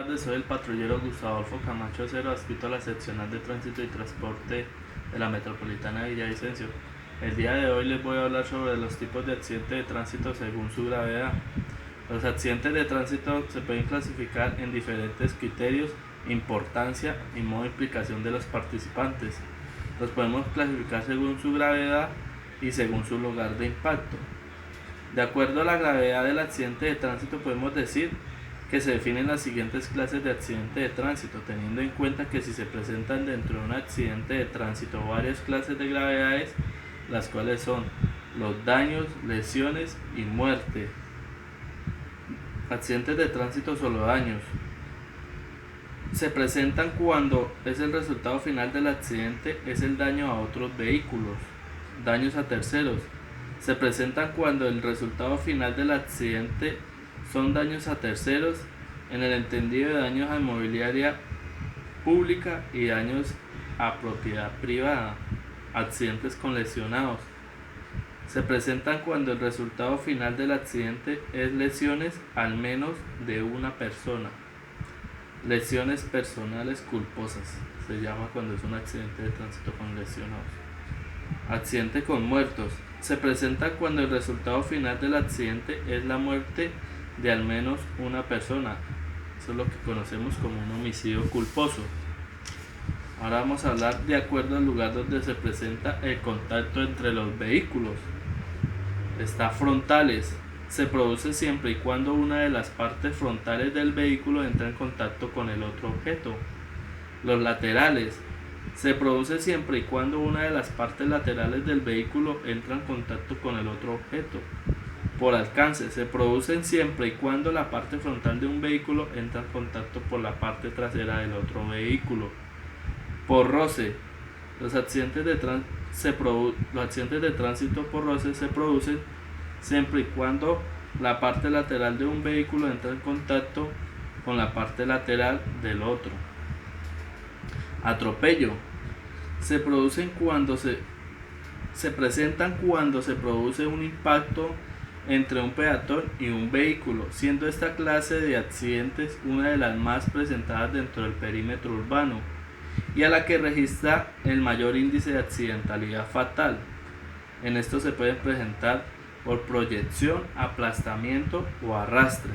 tardes, soy el patrullero Gustavo Adolfo Camacho Acero, adscrito a la seccional de tránsito y transporte de la Metropolitana de Villavicencio. El día de hoy les voy a hablar sobre los tipos de accidentes de tránsito según su gravedad. Los accidentes de tránsito se pueden clasificar en diferentes criterios, importancia y modo de implicación de los participantes. Los podemos clasificar según su gravedad y según su lugar de impacto. De acuerdo a la gravedad del accidente de tránsito, podemos decir que se definen las siguientes clases de accidente de tránsito, teniendo en cuenta que si se presentan dentro de un accidente de tránsito varias clases de gravedades, las cuales son los daños, lesiones y muerte. Accidentes de tránsito solo daños. Se presentan cuando es el resultado final del accidente es el daño a otros vehículos. Daños a terceros. Se presentan cuando el resultado final del accidente son daños a terceros en el entendido de daños a mobiliaria pública y daños a propiedad privada. Accidentes con lesionados. Se presentan cuando el resultado final del accidente es lesiones al menos de una persona. Lesiones personales culposas. Se llama cuando es un accidente de tránsito con lesionados. Accidente con muertos. Se presenta cuando el resultado final del accidente es la muerte de al menos una persona. Eso es lo que conocemos como un homicidio culposo. Ahora vamos a hablar de acuerdo al lugar donde se presenta el contacto entre los vehículos. Está frontales. Se produce siempre y cuando una de las partes frontales del vehículo entra en contacto con el otro objeto. Los laterales. Se produce siempre y cuando una de las partes laterales del vehículo entra en contacto con el otro objeto. Por alcance. Se producen siempre y cuando la parte frontal de un vehículo entra en contacto por la parte trasera del otro vehículo. Por roce. Los accidentes de tránsito por roce se producen siempre y cuando la parte lateral de un vehículo entra en contacto con la parte lateral del otro. Atropello. Se presentan cuando se produce un impacto entre un peatón y un vehículo, siendo esta clase de accidentes una de las más presentadas dentro del perímetro urbano y a la que registra el mayor índice de accidentalidad fatal. En esto se pueden presentar por proyección, aplastamiento o arrastre.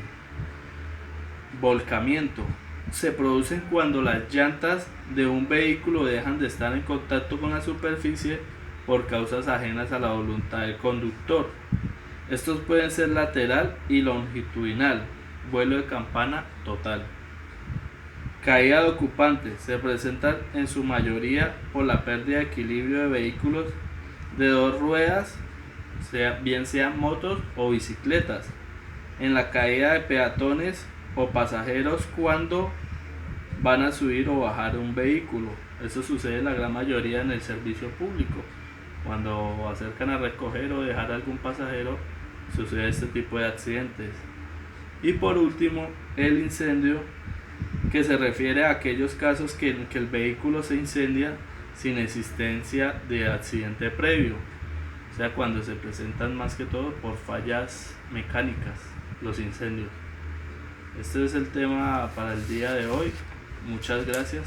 Volcamiento. Se producen cuando las llantas de un vehículo dejan de estar en contacto con la superficie por causas ajenas a la voluntad del conductor. Estos pueden ser lateral y longitudinal. Vuelo de campana total. Caída de ocupante. Se presentan en su mayoría por la pérdida de equilibrio de vehículos de dos ruedas, bien sean motos o bicicletas. En la caída de peatones o pasajeros cuando van a subir o bajar un vehículo. Eso sucede en la gran mayoría en el servicio público. Cuando acercan a recoger o dejar a algún pasajero, sucede este tipo de accidentes. Y por último, el incendio, que se refiere a aquellos casos en que el vehículo se incendia sin existencia de accidente previo. O sea, cuando se presentan más que todo por fallas mecánicas, los incendios. Este es el tema para el día de hoy. Muchas gracias.